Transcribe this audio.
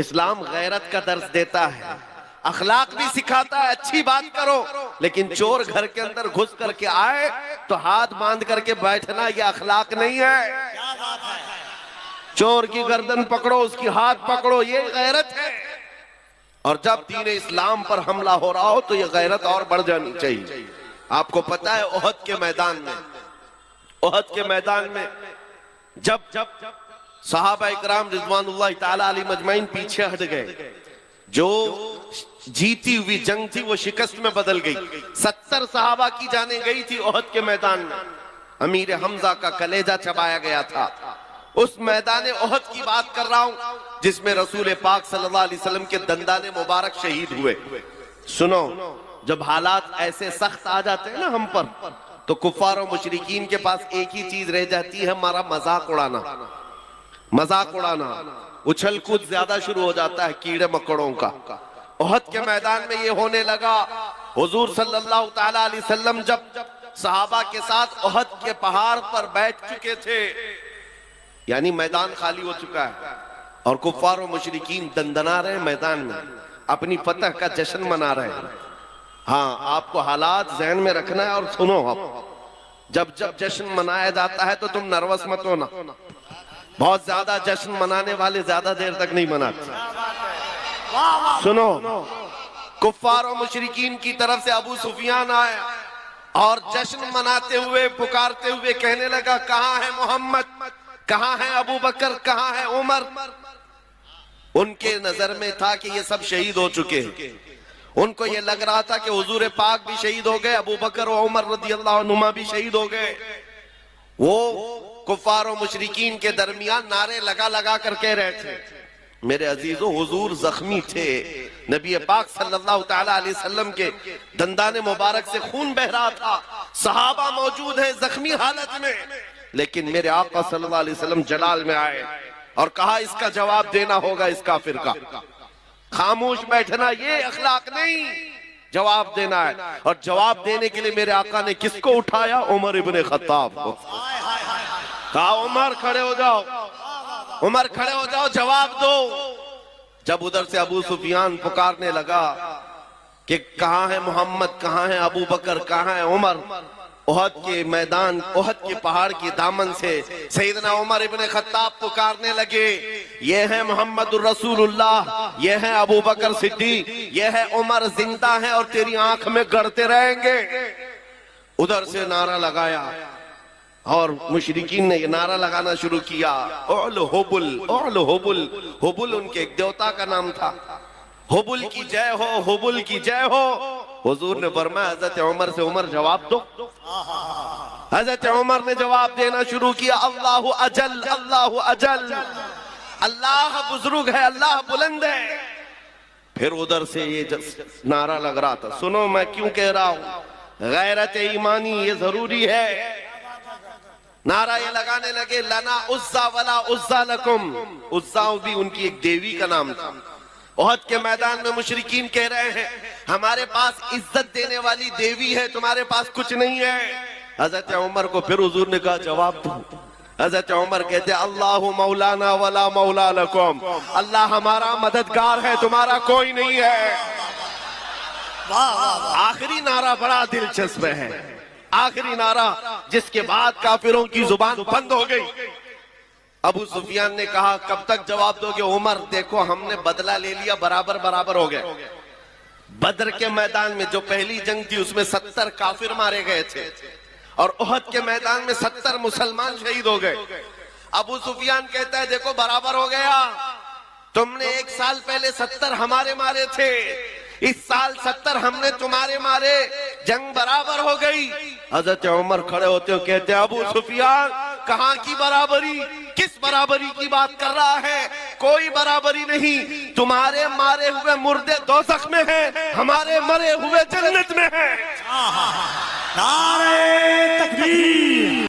اسلام غیرت کا درس دیتا ہے، اخلاق بھی سکھاتا ہے، اچھی بات کرو، لیکن چور گھر کے اندر گھس کر کے آئے تو ہاتھ باندھ کر کے بیٹھنا یہ اخلاق نہیں ہے۔ چور کی گردن پکڑو، اس کی ہاتھ پکڑو، یہ غیرت ہے۔ اور جب دین اسلام پر حملہ ہو رہا ہو تو یہ غیرت اور بڑھ جانی چاہیے۔ آپ کو پتا ہے احد کے میدان میں جب صحابہ اکرام رضوان اللہ تعالی علیہ مجمعین پیچھے ہٹ گئے، جو جیتی ہوئی جنگ تھی وہ شکست میں بدل گئی۔ 70 صحابہ کی جانیں گئی تھی احد کے میدان میں، امیر حمزہ کا کلیجہ چبایا گیا تھا۔ اس میدان احد کی بات کر رہا ہوں جس میں رسول پاک صلی اللہ علیہ وسلم کے دندان مبارک شہید ہوئے۔ سنو، جب حالات ایسے سخت آ جاتے ہیں نا ہم پر، تو کفار و مشرکین کے پاس ایک ہی چیز رہ جاتی ہے، ہمارا مذاق اڑانا، اچھل کود زیادہ شروع ہو جاتا ہے کیڑے مکڑوں کا۔ احد کے میدان میں یہ ہونے لگا۔ حضور صلی اللہ تعالی علیہ وسلم جب صحابہ کے ساتھ احد کے پہاڑ پر بیٹھ چکے تھے، یعنی میدان خالی ہو چکا ہے اور کفار و مشرکین دندنا رہے میدان میں، اپنی فتح کا جشن منا رہے ہیں۔ ہاں، آپ کو حالات ذہن میں رکھنا ہے اور سنو، جب جشن منایا جاتا ہے تو تم نروس مت ہونا۔ بہت زیادہ جشن منانے والے زیادہ دیر تک نہیں مناتے۔ سنو، کفار و مشرکین کی طرف سے ابو سفیان آیا اور جشن مناتے ہوئے پکارتے ہوئے کہنے لگا، کہاں ہے محمد، کہاں ہے ابو بکر، کہاں ہے عمر؟ ان کے نظر میں تھا کہ یہ سب شہید ہو چکے ہیں۔ ان کو یہ لگ رہا تھا کہ حضور پاک بھی شہید ہو گئے، ابو بکر و عمر رضی اللہ عنہما بھی شہید ہو گئے۔ وہ کفار و مشرکین کے درمیان نعرے لگا کر کہہ رہے تھے، میرے عزیزو، حضور زخمی تھے، نبی پاک صلی اللہ تعالی علیہ وسلم کے دندان مبارک سے خون بہ رہا تھا، صحابہ موجود ہیں زخمی حالت میں، لیکن میرے آقا صلی اللہ علیہ وسلم جلال میں آئے اور کہا اس کا جواب دینا ہوگا اس کافر کا۔ خاموش بیٹھنا یہ اخلاق نہیں، جواب دینا ہے۔ اور جواب دینے کے لیے میرے آقا نے کس کو اٹھایا؟ عمر ابن خطاب کو۔ کہا عمر کھڑے ہو جاؤ، عمر کھڑے ہو جاؤ، جواب دو۔ جب ادھر سے ابو سفیان پکارنے لگا کہ کہاں ہے محمد، کہاں ہے ابو بکر، کہاں ہے عمر، احد کے میدان، احد کے پہاڑ کی دامن سے سیدنا عمر ابن خطاب پکارنے لگے، یہ ہے محمد الرسول اللہ، یہ ہے ابو بکر صدیق، یہ ہے عمر، زندہ ہیں اور تیری آنکھ میں گڑتے رہیں گے۔ ادھر سے نعرہ لگایا اور مشرکین نے یہ نعرہ لگانا شروع کیا، اعلو حبل، اعلو حبل۔ حبل ان کے ایک دیوتا کا نام تھا۔ حبل کی جے ہو، حبل کی جے ہو۔ حضور نے فرمایا حضرت عمر سے، عمر جواب دو۔ حضرت عمر نے جواب دینا شروع کیا، اللہ اجل، اللہ اجل، اللہ بزرگ ہے، اللہ بلند ہے۔ پھر ادھر سے یہ نعرہ لگ رہا تھا، سنو میں کیوں کہہ رہا ہوں، غیرت ایمانی یہ ضروری ہے۔ نعرہ یہ لگانے لگے، لنا عزا ولا عزا لکم۔ عزا بھی ان کی ایک دیوی کا نام تھا۔ احد کے میدان میں مشرکین کہہ رہے ہیں، ہمارے پاس عزت دینے والی دیوی ہے، تمہارے پاس کچھ نہیں ہے۔ حضرت عمر کو پھر حضور نے کہا جواب دو۔ حضرت عمر کہتے ہیں، اللہ مولانا ولا مولا لکم، اللہ ہمارا مددگار ہے، تمہارا کوئی نہیں ہے۔ آخری نعرہ بڑا دلچسپ ہے، آخری نعرہ جس کے بعد کافروں کی زبان بند ہو گئی۔ ابو سفیان نے کہا کب تک جواب دو گے؟ عمر دیکھو ہم نے بدلہ لے لیا، برابر ہو گئے۔ بدر کے میدان میں جو پہلی جنگ تھی اس میں 70 کافر مارے گئے تھے اور احد کے میدان میں 70 مسلمان شہید ہو گئے۔ ابو سفیان کہتا ہے دیکھو برابر ہو گیا، تم نے ایک سال پہلے 70 ہمارے مارے تھے، اس سال 70 ہم نے تمہارے مارے، جنگ برابر ہو گئی۔ حضرت عمر کھڑے ہوتے ہو کہتے ہیں ابو سفیان کہاں کی برابری، کس برابری کی بات کر رہا ہے؟ کوئی برابری نہیں، تمہارے مارے ہوئے مردے دوزخ میں ہیں، ہمارے مرے ہوئے جنت میں ہیں۔ نعرہ تکبیر!